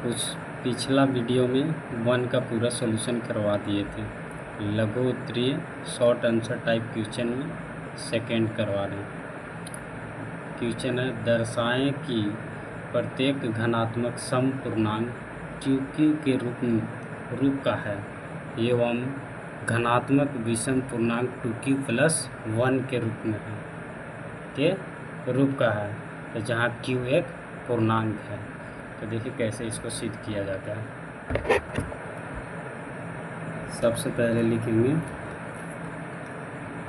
कुछ पिछला वीडियो में 1 का पूरा सॉल्यूशन करवा दिए थे। लघु उत्तरीय शॉर्ट आंसर टाइप क्वेश्चन में सेकंड करवा रहे हैं। क्वेश्चन है, दर्शाएं कि प्रत्येक घनात्मक समपूर्णांक QQ के रूप का है एवं घनात्मक विषम पूर्णांक 2Q + 1 के रूप में है के रूप का है, तो जहाँ Q एक पूर्णांक है। तो देखिए कैसे इसको सिद्ध किया जाता है। सबसे पहले लिखेंगे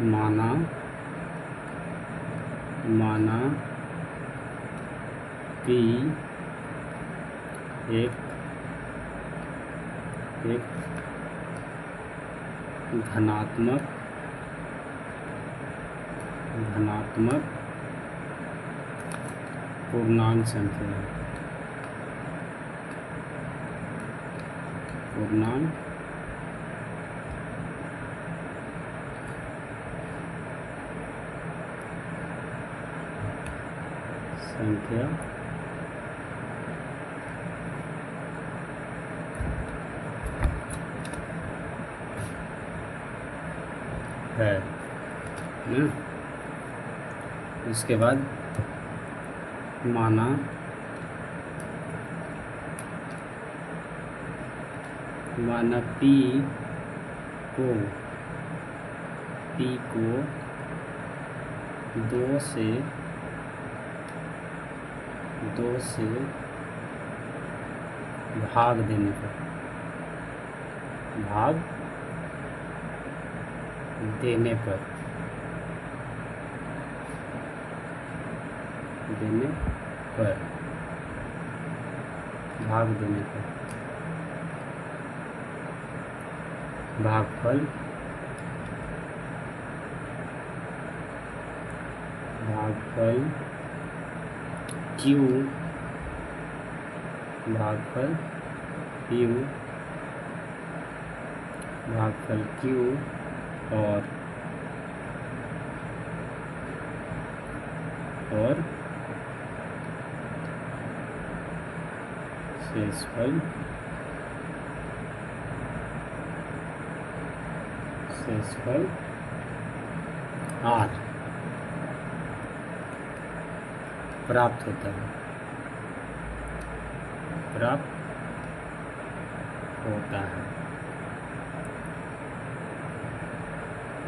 माना P एक घनात्मक पूर्णांक संख्या है। है ना। इसके बाद माना P को 2 से भाग देने पर भाग देने पर भागफल Q और शेषफल R प्राप्त होता है।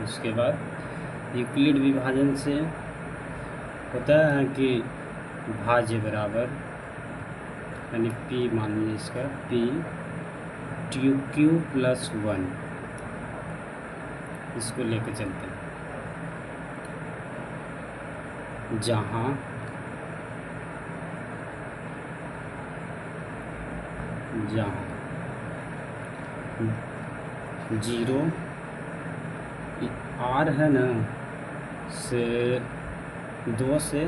उसके बाद यूक्लिड विभाजन से होता है कि भाज्य बराबर, यानी P मान लीजिए इसका P 2Q + 1, इसको लेकर चलते हैं, जहाँ जीरो R है ना से 2 से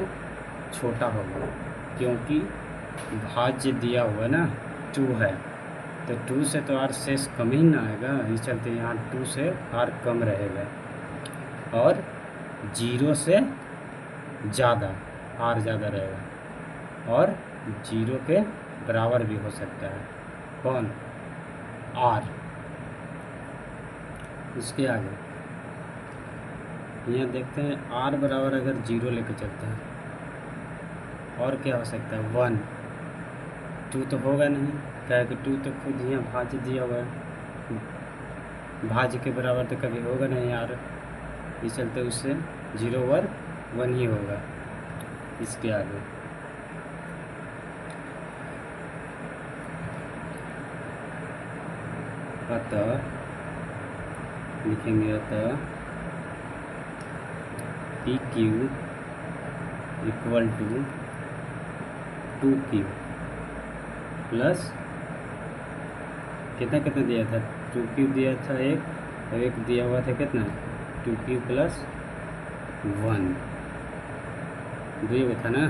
छोटा होगा, क्योंकि भाज्य दिया हुआ है ना 2 है, तो 2 से तो R शेष कम ही ना आएगा। इस चलते यहाँ 2 से R कम रहेगा, और 0 से ज़्यादा R ज़्यादा रहेगा, और 0 के बराबर भी हो सकता है। कौन? R। इसके आगे यहाँ देखते हैं R बराबर अगर 0 लेकर चलते हैं, और क्या हो सकता है? 1। 2 तो होगा नहीं, क्या कि 2 तो खुद यहाँ भाज्य दिया हुआ है, भाज्य के बराबर तो कभी होगा नहीं यार। इस चलते उससे 0 और 1 ही होगा। इसके आगे अतः लिखेंगे PQ = 2Q प्लस कितना दिया था? 2Q दिया था एक, और एक दिया हुआ था कितना? 2Q + 1, 2 था ना।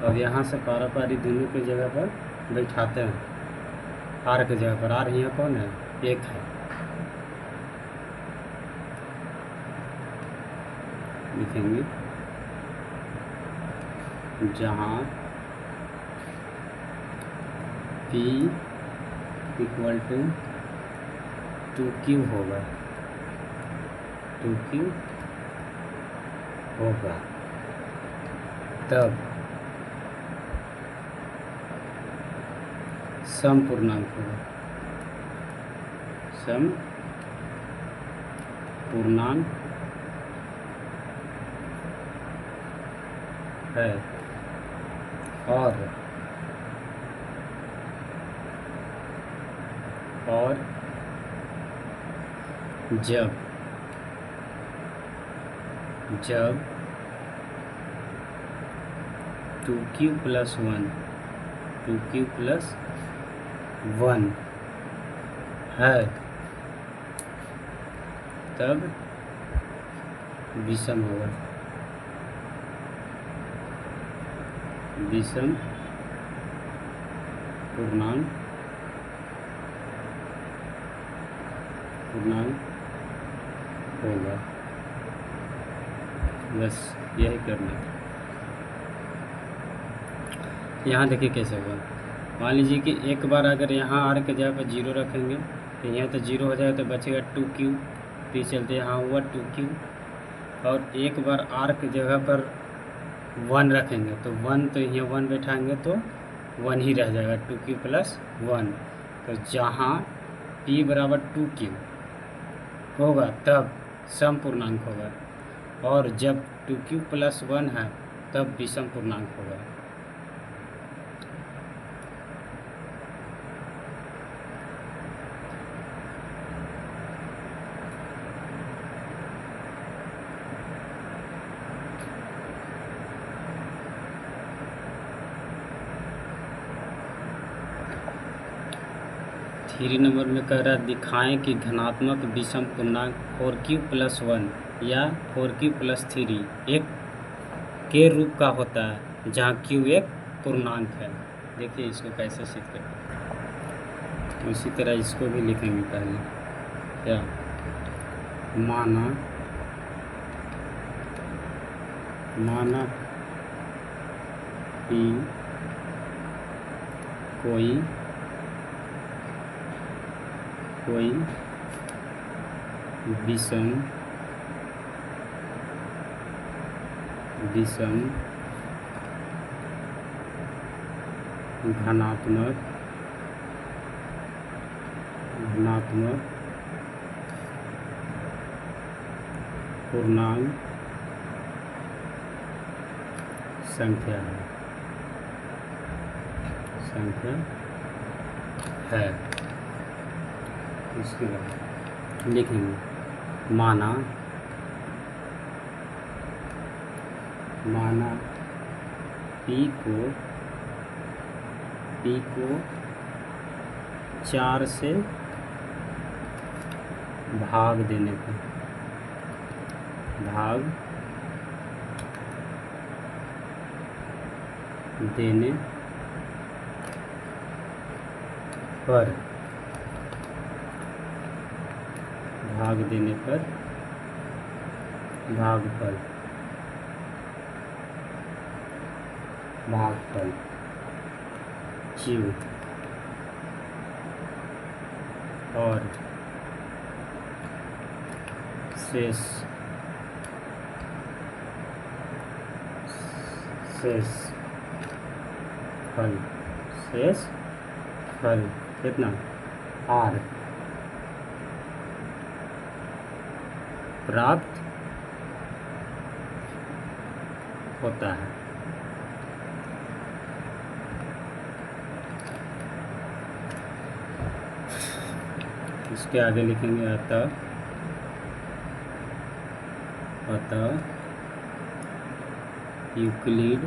अब यहाँ से पारापारी दोनों की जगह पर बैठाते हैं, R की जगह पर। R यहाँ कौन है? 1 है। लिखेंगे जहाँ पी इक्वल टू 2Q होगा, 2Q होगा, तब सम पूर्णांक होगा, सम पूर्णांक है। और जब 2Q प्लस 1 है, तब विषम होगा, विषम पूर्णांक होगा। बस यही करना था। यहाँ देखिए कैसे होगा। मान लीजिए कि एक बार अगर यहाँ आर के जगह पर 0 रखेंगे तो यहाँ तो 0 हो जाएगा, तो बचेगा 2Q, तो चलते यहाँ हुआ 2Q। और एक बार आर की जगह पर 1 रखेंगे तो 1, तो यहाँ 1 बैठाएंगे तो 1 ही रह जाएगा, 2Q प्लस 1। तो जहाँ P बराबर 2Q होगा तब सम पूर्णांक होगा, और जब 2Q प्लस 1 है तब विषम पूर्णांक होगा। थ्री नंबर में कह रहा है दिखाएं कि घनात्मक विषम पूर्णांक 4Q प्लस 1 या 4Q प्लस 3 एक के रूप का होता है जहाँ Q एक पूर्णांक है। देखिए इसको कैसे सिद्ध करते हैं। उसी तरह इसको भी लिखेंगे पहले। क्या माना कि कोई विषम घनात्मक पूर्णांक संख्या है। इसके बाद लिखेंगे माना P को 4 से भाग देने पर भागफल Q और शेष फल कितना R प्राप्त होता है। इसके आगे लिखेंगे अतः यूक्लिड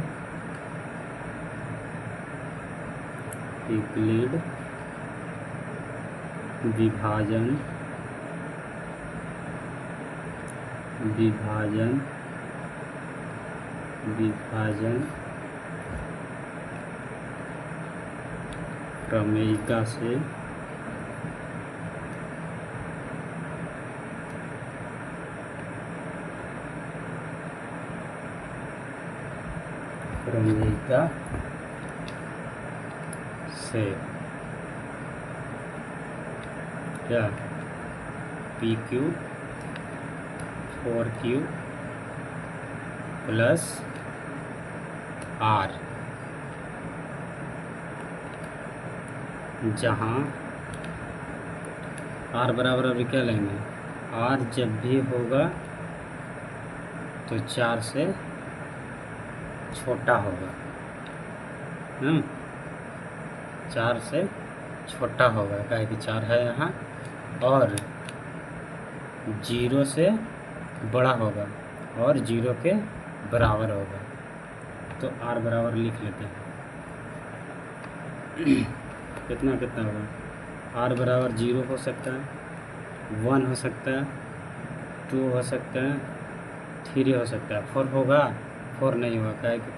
विभाजन प्रमेयिका से क्या P Q 4Q plus R, जहाँ आर बराबर अभी क्या लेंगे, आर जब भी होगा तो 4 से छोटा होगा, 4 से छोटा होगा, काहे कि 4 है यहाँ, और 0 से बड़ा होगा और 0 के बराबर होगा। तो आर बराबर लिख लेते हैं कितना कितना होगा, आर बराबर 0 हो सकता है, 1 हो सकता है, 2 हो सकता है, 3 हो सकता है, 4 होगा, 4 नहीं होगा, क्या है कि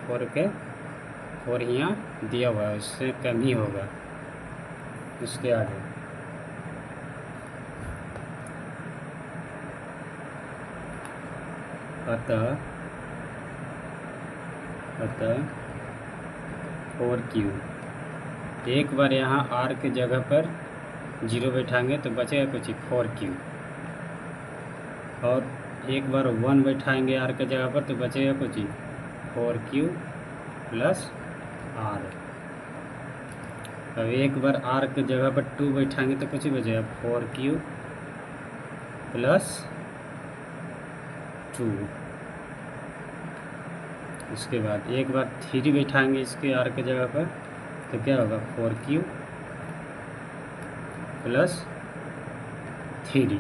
4 यहाँ दिया हुआ है, उससे कम ही होगा। उसके आगे अतः 4Q, एक बार यहाँ R के जगह पर 0 बैठाएंगे तो बचेगा कुछ 4Q, और एक बार 1 बैठाएंगे R के जगह पर तो बचेगा कुछ 4Q प्लस R। अब एक बार R के जगह पर 2 बैठाएंगे तो कुछ बचेगा 4Q प्लस 2। उसके बाद एक बार 3 बैठाएंगे इसके R के जगह पर तो क्या होगा 4Q प्लस 3।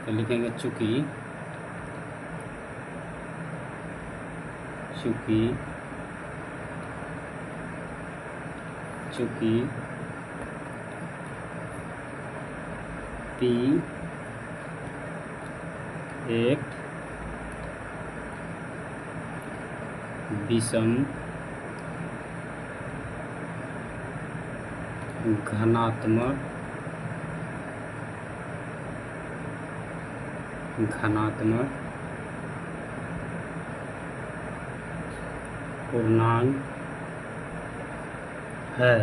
तो लिखेंगे चूँकि P एक विषम घनात्मक पूर्णांक है,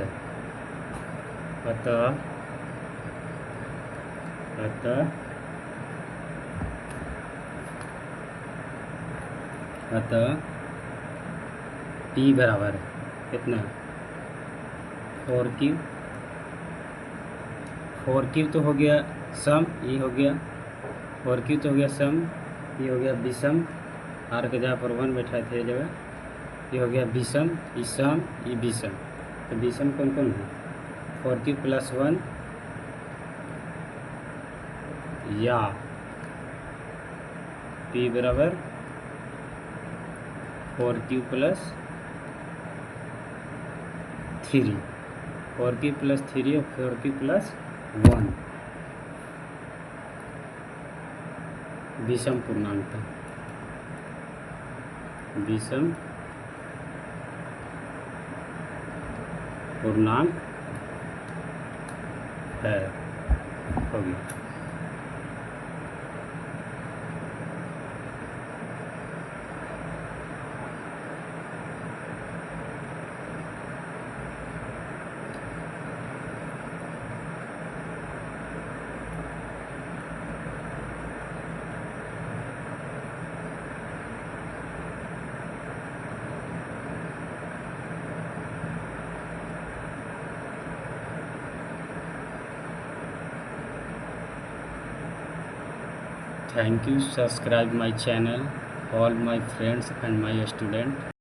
अतः P बराबर है कितना 4Q तो हो गया सम, ये हो गया 4Q तो हो गया सम, ये हो गया विषम, आर के जगह पर 1 बैठाए थे जगह, ये हो गया विषम, ये सम, ये विषम। तो विषम कौन कौन है 4Q प्लस 1 या P बराबर 4Q प्लस 3, 4Q प्लस 3 और 4Q प्लस 1 विषम पूर्णांक है, विषम पूर्णांक है, हो गया। Thank you. Subscribe my channel, all my friends and my students.